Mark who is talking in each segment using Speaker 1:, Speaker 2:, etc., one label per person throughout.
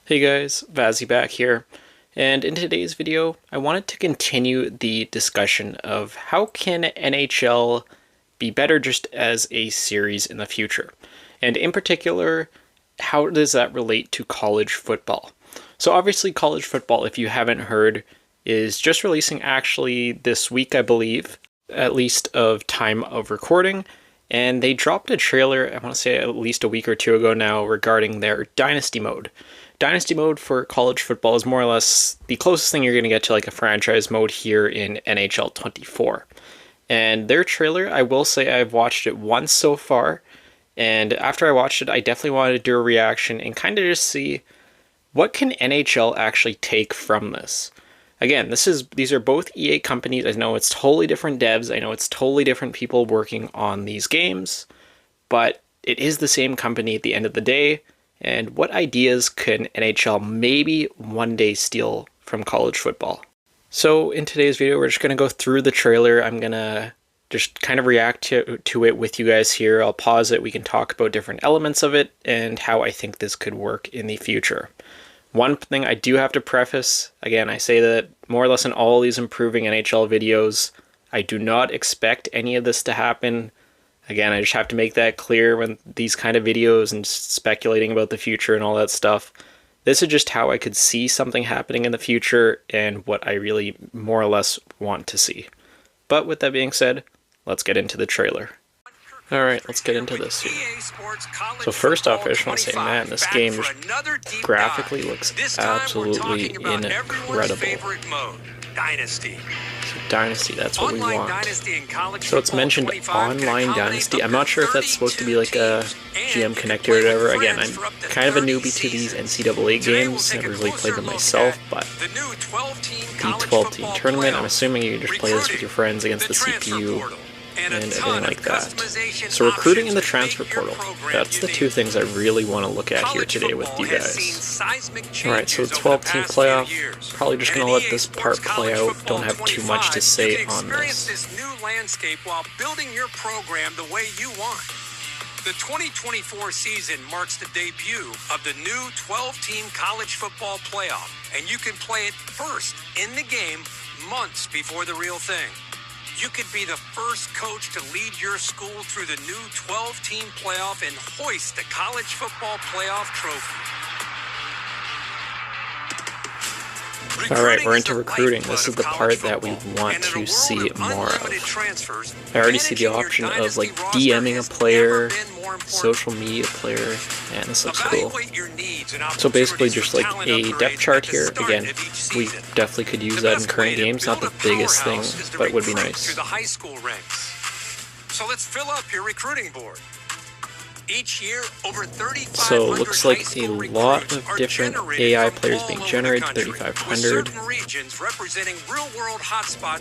Speaker 1: Hey guys, Vazzy back here, and in today's video, I wanted to continue the discussion of how can NHL be better just as a series in the future, and in particular, how does that relate to college football? So obviously college football, if you haven't heard, is just releasing actually this week, I believe, at least of time of recording, and they dropped a trailer, I want to say at least a week or two ago now, regarding their Dynasty mode. Dynasty mode for college football is more or less the closest thing you're going to get to like a franchise mode here in NHL 24. And their trailer, I will say I've watched it once so far, and after I watched it, I definitely wanted to do a reaction and kind of just see what can NHL actually take from this. Again, these are both EA companies. I know it's totally different devs. I know it's totally different people working on these games, but it is the same company at the end of the day. And what ideas can NHL maybe one day steal from college football? So in today's video, we're just going to go through the trailer. I'm going to just kind of react to it with you guys here. I'll pause it. We can talk about different elements of it and how I think this could work in the future. One thing I do have to preface, again, I say that more or less in all these improving NHL videos, I do not expect any of this to happen. Again, I just have to make that clear when these kind of videos and speculating about the future and all that stuff. This is just how I could see something happening in the future and what I really more or less want to see. But with that being said, let's get into the trailer. Alright, let's get into this here. So first off, I just want to say, man, this game graphically looks absolutely incredible. Dynasty, that's what we want. So it's mentioned online Dynasty. I'm not sure if that's supposed to be like a GM connector or whatever. Again, I'm kind of a newbie to these NCAA games. Never really played them myself, but the 12-team tournament, I'm assuming you just play this with your friends against the CPU and everything like that. So recruiting in the transfer portal, that's the two things I really want to look at here today with you guys. Alright, so the 12-team playoff, probably just going to let this part play out, don't have too much to say on this.
Speaker 2: The 2024 season marks the debut of the new 12-team college football playoff, and you can play it first in the game months before the real thing. You could be the first coach to lead your school through the new 12-team playoff and hoist the college football playoff trophy.
Speaker 1: Alright, we're into recruiting. This is the part that we want to see more of. I already see the option of like DMing a player, social media player, and this looks cool. So basically just like a depth chart here. Again, we definitely could use that in current games. Not the biggest thing, but would be nice.
Speaker 2: So let's fill up your recruiting board. Each year, over 3,500
Speaker 1: so it looks like a lot of different AI players being generated, 3,500.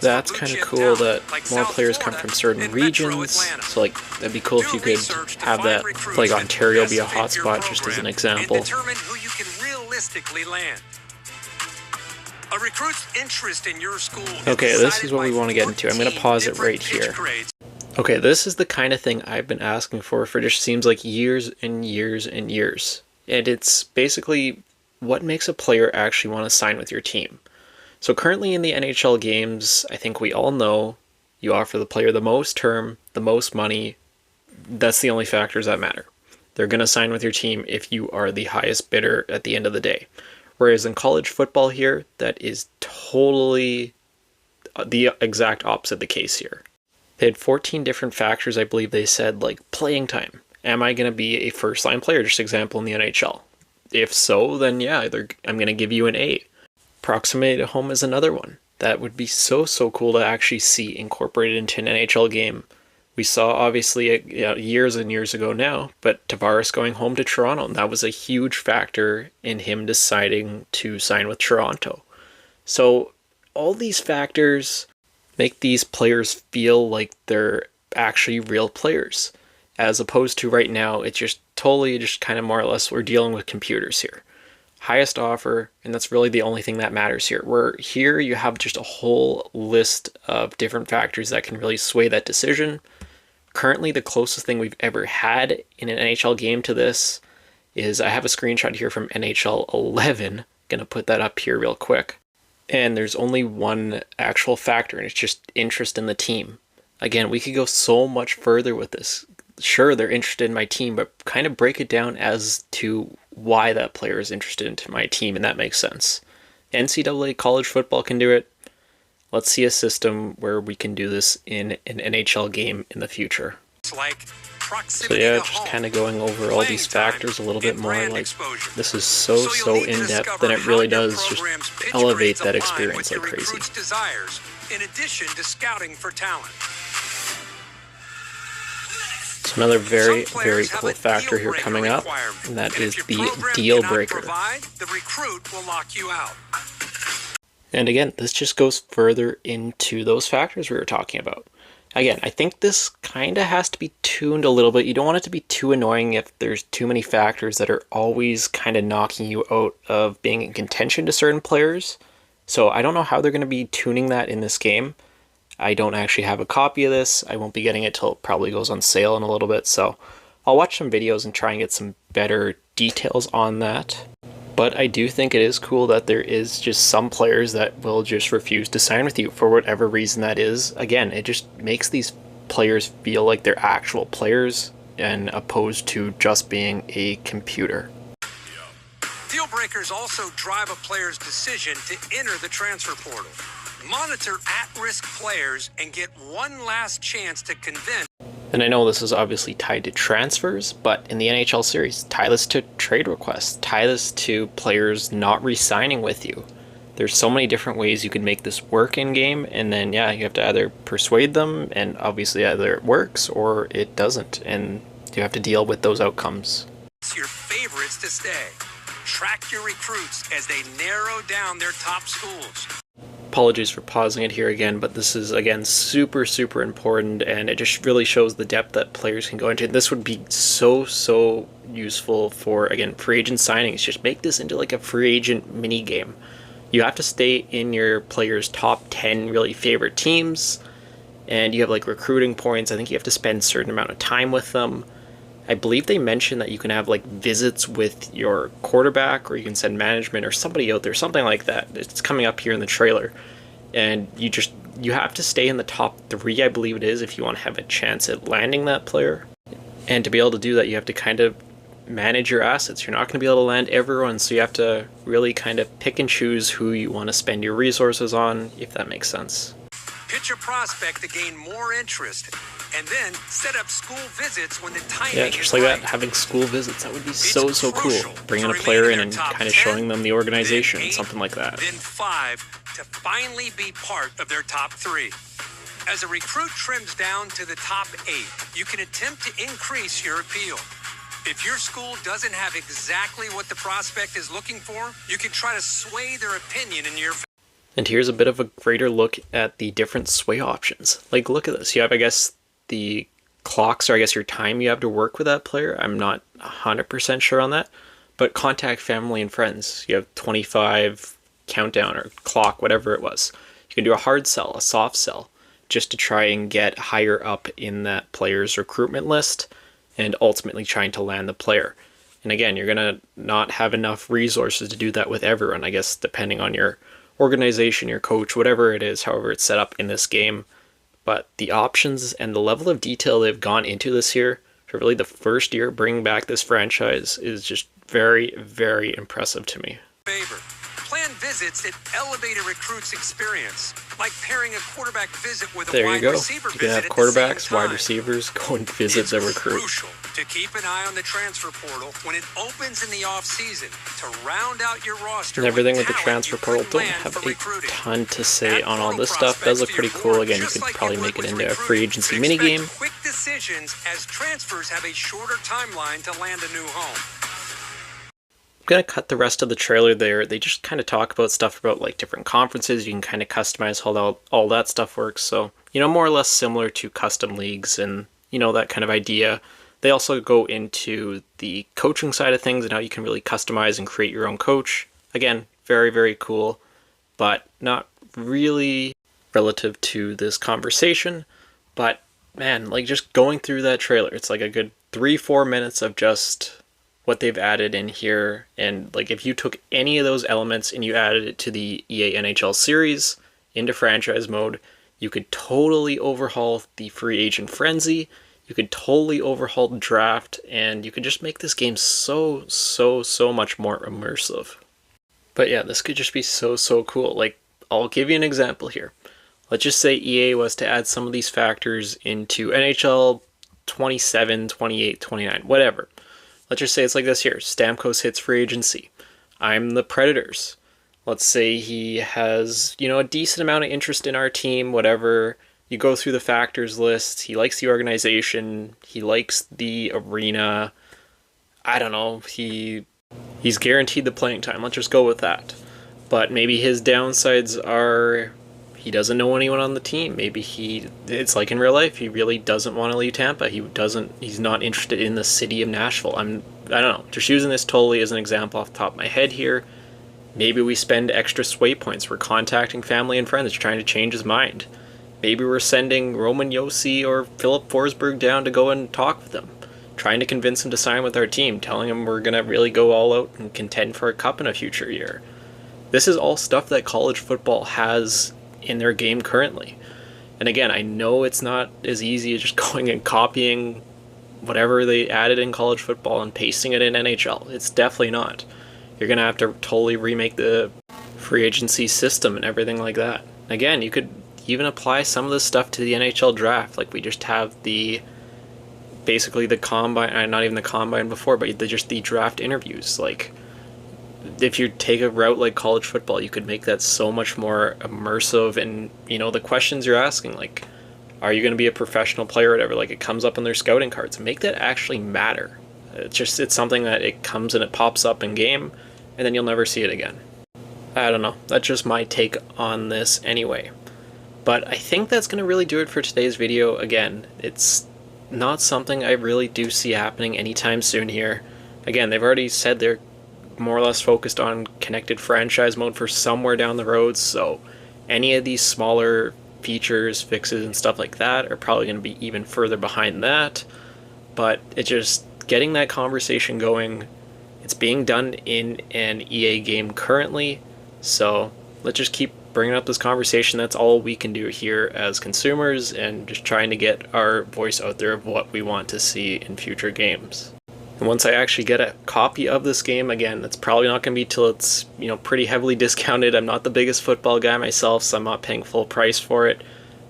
Speaker 1: That's kind of cool that more players come from certain regions. So like, that'd be cool if you could have that, like Ontario be a hotspot just as an example. Okay, this is what we want to get into. I'm going to pause it right here. Okay, this is the kind of thing I've been asking for just seems like years and years and years. And it's basically what makes a player actually want to sign with your team. So currently in the NHL games, I think we all know you offer the player the most term, the most money. That's the only factors that matter. They're going to sign with your team if you are the highest bidder at the end of the day. Whereas in college football here, that is totally the exact opposite the case here. They had 14 different factors, I believe they said, like playing time. Am I going to be a first-line player, just example, in the NHL? If so, then yeah, I'm going to give you an A. Proximity to home is another one. That would be so cool to actually see incorporated into an NHL game. We saw, obviously, years and years ago now, but Tavares going home to Toronto, and that was a huge factor in him deciding to sign with Toronto. So all these factors make these players feel like they're actually real players, as opposed to right now, it's just totally just kind of more or less we're dealing with computers here. Highest offer, and that's really the only thing that matters here. Where here you have just a whole list of different factors that can really sway that decision. Currently, the closest thing we've ever had in an NHL game to this is I have a screenshot here from NHL 11. Gonna put that up here real quick. And there's only one actual factor, and it's just interest in the team. Again, we could go so much further with this. Sure, they're interested in my team, but kind of break it down as to why that player is interested in my team, and that makes sense. NCAA college football can do it. Let's see a system where we can do this in an NHL game in the future. So yeah, just kind of going over all these factors a little bit more. Like, this is so in-depth, and it really does just elevate that experience like crazy.
Speaker 2: In addition to scouting for talent.
Speaker 1: So another very cool factor here coming up, and that is the deal breaker.
Speaker 2: The recruit will lock you out.
Speaker 1: And again, this just goes further into those factors we were talking about. Again, I think this kind of has to be tuned a little bit. You don't want it to be too annoying if there's too many factors that are always kind of knocking you out of being in contention to certain players. So I don't know how they're going to be tuning that in this game. I don't actually have a copy of this. I won't be getting it till it probably goes on sale in a little bit. So I'll watch some videos and try and get some better details on that. But I do think it is cool that there is just some players that will just refuse to sign with you for whatever reason that is. Again, it just makes these players feel like they're actual players and opposed to just being a computer.
Speaker 2: Deal breakers also drive a player's decision to enter the transfer portal. Monitor at-risk players and get one last chance to convince.
Speaker 1: And I know this is obviously tied to transfers, but in the NHL series, tie this to trade requests, tie this to players not re-signing with you. There's so many different ways you can make this work in game, and then yeah, you have to either persuade them, and obviously either it works or it doesn't, and you have to deal with those outcomes.
Speaker 2: Your favorites to stay. Track your recruits as they narrow down their top schools.
Speaker 1: Apologies for pausing it here again, but this is again super important, and it just really shows the depth that players can go into. This would be so useful for, again, free agent signings. Just make this into like a free agent mini game. You have to stay in your players' top 10 really favorite teams, and you have like recruiting points. I think you have to spend a certain amount of time with them. I believe they mentioned that you can have like visits with your quarterback, or you can send management or somebody out there, something like that. It's coming up here in the trailer. And you have to stay in the top 3, I believe it is, if you want to have a chance at landing that player. And to be able to do that, you have to kind of manage your assets. You're not going to be able to land everyone, so you have to really kind of pick and choose who you want to spend your resources on, if that makes sense.
Speaker 2: Pitch a prospect to gain more interest, and then set up school visits when the timing
Speaker 1: is just like
Speaker 2: right.
Speaker 1: That, having school visits, that would be so cool. Bringing a player in and kind of showing them the organization, 8, something like that.
Speaker 2: Then 5 to finally be part of their top 3. As a recruit trims down to the top 8, you can attempt to increase your appeal. If your school doesn't have exactly what the prospect is looking for, you can try to sway their opinion in your favor.
Speaker 1: And here's a bit of a greater look at the different sway options. Like, look at this. You have, I guess, the clocks, or I guess your time you have to work with that player. I'm not 100% sure on that. But contact family and friends. You have 25 countdown or clock, whatever it was. You can do a hard sell, a soft sell, just to try and get higher up in that player's recruitment list and ultimately trying to land the player. And again, you're going to not have enough resources to do that with everyone, I guess, depending on your organization, your coach, whatever it is, however it's set up in this game. But the options and the level of detail they've gone into this here for really the first year bringing back this franchise is just very impressive to me.
Speaker 2: Plan visits that elevate a recruit's experience, like pairing a quarterback visit with a
Speaker 1: there
Speaker 2: wide
Speaker 1: you go.
Speaker 2: receiver
Speaker 1: You can have
Speaker 2: visit
Speaker 1: quarterbacks,
Speaker 2: at the same
Speaker 1: wide
Speaker 2: time.
Speaker 1: receivers go and visit the recruit.
Speaker 2: It's crucial to keep an eye on the transfer portal when it opens in the off-season to round out your roster.
Speaker 1: And everything with the
Speaker 2: talent
Speaker 1: transfer
Speaker 2: you
Speaker 1: portal,
Speaker 2: couldn't
Speaker 1: don't
Speaker 2: land
Speaker 1: have
Speaker 2: for
Speaker 1: a
Speaker 2: recruiting.
Speaker 1: ton to say
Speaker 2: Add
Speaker 1: on all
Speaker 2: portal
Speaker 1: this stuff. Does look
Speaker 2: prospects
Speaker 1: pretty
Speaker 2: to your
Speaker 1: cool.
Speaker 2: board,
Speaker 1: Again, you
Speaker 2: just
Speaker 1: could
Speaker 2: like
Speaker 1: probably
Speaker 2: you
Speaker 1: make
Speaker 2: would
Speaker 1: it
Speaker 2: with
Speaker 1: into a
Speaker 2: recruiting.
Speaker 1: free agency
Speaker 2: Expect
Speaker 1: minigame.
Speaker 2: quick decisions as transfers have a shorter timeline to land a new home.
Speaker 1: I'm gonna cut the rest of the trailer there. They just kind of talk about stuff about like different conferences. You can kind of customize how all that stuff works. So, you know, more or less similar to custom leagues and, you know, that kind of idea. They also go into the coaching side of things and how you can really customize and create your own coach. Again, very cool, but not really relative to this conversation. But man, like just going through that trailer, it's like a good 3-4 minutes of just what they've added in here, and like if you took any of those elements and you added it to the EA NHL series into franchise mode, you could totally overhaul the free agent frenzy, you could totally overhaul the draft, and you could just make this game so much more immersive. But yeah, this could just be so cool. Like, I'll give you an example here. Let's just say EA was to add some of these factors into NHL 27, 28, 29, whatever. Let's just say it's like this here. Stamkos hits free agency. I'm the Predators. Let's say he has, a decent amount of interest in our team, whatever. You go through the factors list. He likes the organization. He likes the arena. I don't know. He's guaranteed the playing time. Let's just go with that. But maybe his downsides are he doesn't know anyone on the team. Maybe it's like in real life, he really doesn't want to leave Tampa. He's not interested in the city of Nashville. I don't know. Just using this totally as an example off the top of my head here. Maybe we spend extra sway points. We're contacting family and friends trying to change his mind. Maybe we're sending Roman Josi or Philip Forsberg down to go and talk with them, trying to convince him to sign with our team, telling him we're going to really go all out and contend for a cup in a future year. This is all stuff that college football has in their game currently. And again, I know it's not as easy as just going and copying whatever they added in college football and pasting it in NHL. It's definitely not. You're going to have to totally remake the free agency system and everything like that. Again, you could even apply some of this stuff to the NHL draft. Like we just have basically the combine, not even the combine before, but just the draft interviews. Like if you take a route like college football, you could make that so much more immersive, and the questions you're asking, like, are you going to be a professional player or whatever, like it comes up on their scouting cards. Make that actually matter. It's something that it comes and it pops up in game, and then you'll never see it again. I don't know. That's just my take on this anyway. But I think that's going to really do it for today's video. Again, it's not something I really do see happening anytime soon here. Again, they've already said they're more or less focused on connected franchise mode for somewhere down the road, so any of these smaller features, fixes, and stuff like that are probably going to be even further behind that. But it's just getting that conversation going. It's being done in an EA game currently, so let's just keep bringing up this conversation. That's all we can do here as consumers, and just trying to get our voice out there of what we want to see in future games. And once I actually get a copy of this game, again, that's probably not going to be till it's pretty heavily discounted. I'm not the biggest football guy myself, so I'm not paying full price for it.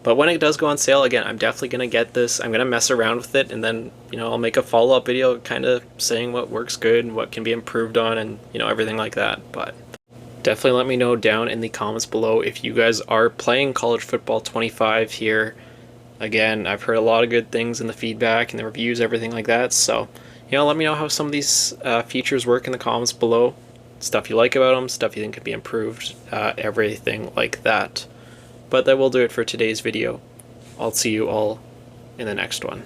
Speaker 1: But when it does go on sale, again, I'm definitely going to get this. I'm going to mess around with it, and then I'll make a follow-up video kind of saying what works good and what can be improved on, and everything like that. But definitely let me know down in the comments below if you guys are playing College Football 25 here. Again, I've heard a lot of good things in the feedback and the reviews, everything like that, so let me know how some of these features work in the comments below. Stuff you like about them, stuff you think could be improved, everything like that. But that will do it for today's video. I'll see you all in the next one.